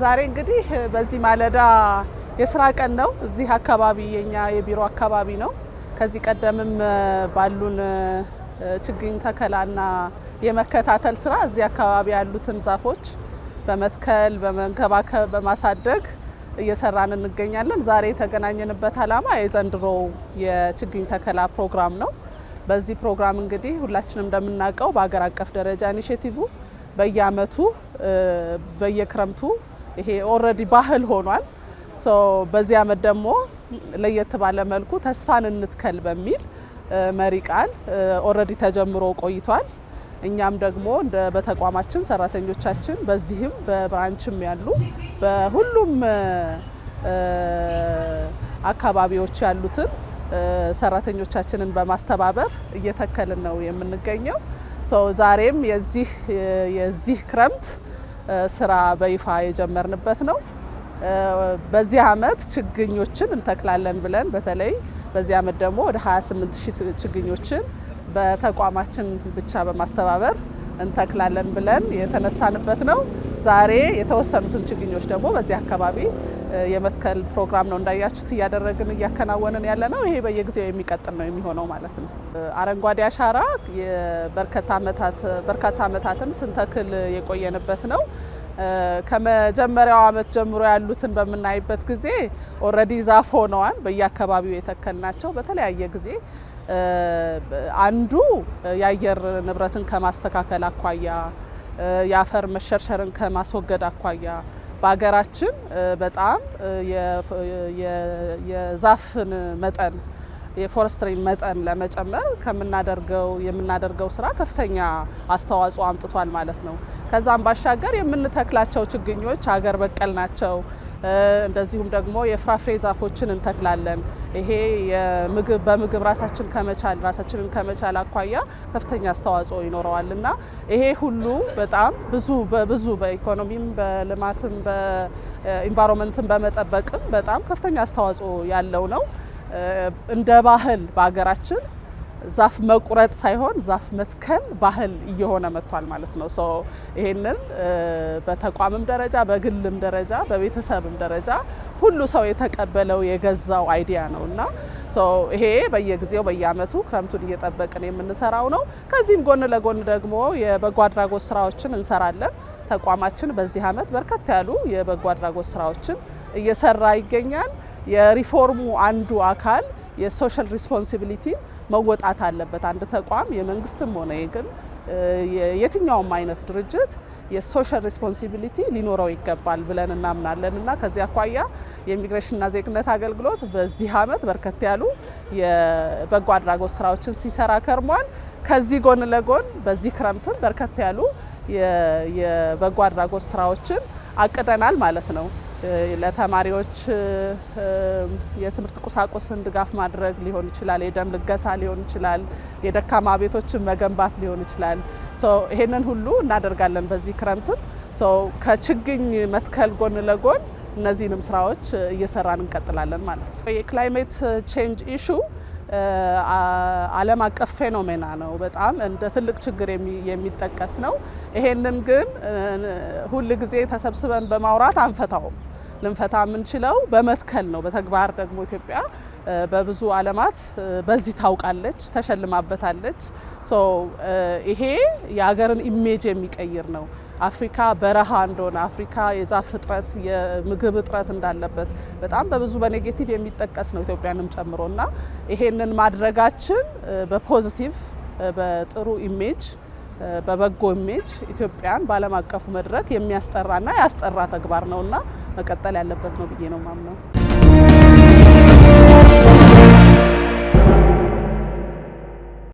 ዛሬ እንግዲህ በዚህ ማለዳ የስራ ቀን ነው። እዚህ አካባቢ የኛ የቢሮ አካባቢ ነው። ከዚህ ቀደምም ባሉን ችግኝ ተከላና የመከታተል ስራ እዚህ አካባቢ ያሉትን ዛፎች በመትከል በመንከባከብ በማሳደግ እየሰራን እንገኛለን። ዛሬ የተገናኘንበት ዓላማ የዘንድሮ የችግኝ ተከላ ፕሮግራም ነው። በዚህ ፕሮግራም እንግዲህ ሁላችንም እንደምናውቀው በአገር አቀፍ ደረጃ ኢኒሼቲቭ በየአመቱ በየክረምቱ ይሄ ኦልሬዲ ባህል ሆኗል። በዚህ አመት ደግሞ ለየት ባለ መልኩ ተስፋን እንትከል በሚል መሪ ቃል ኦልሬዲ ተጀምሮ ቆይቷል። እኛም ደግሞ በተቋማችን ሰራተኞቻችን በዚህም በብራንችም ያሉ በሁሉም አካባቢዎች ያሉትን ሰራተኞቻችንን በማስተባበር እየተከልን ነው የምንገኘው። ዛሬም የዚህ ክረምት ስራ በይፋ የጀመርንበት ነው። በዚህ አመት ችግኞችን እንተክላለን ብለን በተለይ በዚህ አመት ደግሞ ወደ 28,000 ችግኞችን በተቋማችን ብቻ በማስተባበር እንተክላለን ብለን የተነሳንበት ነው። ዛሬ የተወሰኑትን ችግኞች ደግሞ በዚህ አካባቢ የመትከል ፕሮግራም ነው እንዳያችሁት እያደረግን እያከናወንን ያለ ነው። ይሄ በየጊዜው የሚቀጥል ነው የሚሆነው ማለት ነው። አረንጓዴ አሻራ በርካታ አመታትን ስንተክል የቆየንበት ነው። ከመጀመሪያው አመት ጀምሮ ያሉትን በምናይበት ጊዜ ኦልሬዲ ዛፍ ሆነዋል። በየአካባቢው የተከልናቸው በተለያየ ጊዜ አንዱ የአየር ንብረትን ከማስተካከል አኳያ የአፈር መሸርሸርን ከማስወገድ አኳያ በሀገራችን በጣም የዛፍን መጠን የፎረስትሪ መጠን ለመጨመር የምናደርገው ስራ ከፍተኛ አስተዋጽኦ አምጥቷል ማለት ነው። ከዛም ባሻገር የምንተክላቸው ችግኞች ሀገር በቀል ናቸው። እንደዚሁም ደግሞ የፍራፍሬ ዛፎችን እንተክላለን። ይሄ በምግብ ራሳችንን ከመቻል አኳያ ከፍተኛ አስተዋጽኦ ይኖረዋል እና ይሄ ሁሉ በጣም ብዙ በኢኮኖሚም በልማትም በኢንቫይሮንመንትም በመጠበቅም በጣም ከፍተኛ አስተዋጽኦ ያለው ነው። እንደ ባህል በሀገራችን ዛፍ መቁረጥ ሳይሆን ዛፍ መትከል ባህል እየሆነ መጥቷል ማለት ነው። ይሄንን በተቋምም ደረጃ በግልም ደረጃ በቤተሰብም ደረጃ ሁሉ ሰው የተቀበለው የገዛው አይዲያ ነው እና ይሄ በየጊዜው በየአመቱ ክረምቱን እየጠበቅን የምንሰራው ነው። ከዚህም ጎን ለጎን ደግሞ የበጎ አድራጎት ስራዎችን እንሰራለን። ተቋማችን በዚህ አመት በርከት ያሉ የበጎ አድራጎት ስራዎችን እየሰራ ይገኛል። የሪፎርሙ አንዱ አካል የሶሻል ሪስፖንሲቢሊቲ መወጣት አለበት። አንድ ተቋም የመንግስትም ሆነ የግል የትኛውም አይነት ድርጅት የሶሻል ሪስፖንሲቢሊቲ ሊኖረው ይገባል ብለን እናምናለን እና ከዚህ አኳያ የኢሚግሬሽንና ዜግነት አገልግሎት በዚህ አመት በርከት ያሉ የበጎ አድራጎት ስራዎችን ሲሰራ ከርሟል። ከዚህ ጎን ለጎን በዚህ ክረምትም በርከት ያሉ የበጎ አድራጎት ስራዎችን አቅደናል ማለት ነው። ለተማሪዎች የትምህርት ቁሳቁስን ድጋፍ ማድረግ ሊሆን ይችላል፣ የደም ልገሳ ሊሆን ይችላል፣ የደካማ ቤቶችን መገንባት ሊሆን ይችላል። ይሄንን ሁሉ እናደርጋለን በዚህ ክረምትም። ከችግኝ መትከል ጎን ለጎን እነዚህንም ስራዎች እየሰራን እንቀጥላለን ማለት ነው። የክላይሜት ቼንጅ ኢሹ ዓለም አቀፍ ፌኖሜና ነው። በጣም እንደ ትልቅ ችግር የሚጠቀስ ነው። ይሄንን ግን ሁል ጊዜ ተሰብስበን በማውራት አንፈታውም። ልንፈታ የምንችለው በመትከል ነው። በተግባር ደግሞ ኢትዮጵያ በብዙ ዓለማት በዚህ ታውቃለች፣ ተሸልማበታለች። ይሄ የሀገርን ኢሜጅ የሚቀይር ነው። አፍሪካ በረሃ እንደሆነ፣ አፍሪካ የዛፍ እጥረት የምግብ እጥረት እንዳለበት በጣም በብዙ በኔጌቲቭ የሚጠቀስ ነው ኢትዮጵያንም ጨምሮ እና ይሄንን ማድረጋችን በፖዚቲቭ በጥሩ ኢሜጅ በበጎ ኢሜጅ ኢትዮጵያን በዓለም አቀፉ መድረክ የሚያስጠራና ያስጠራ ተግባር ነውና መቀጠል ያለበት ነው ብዬ ነው ማምነው።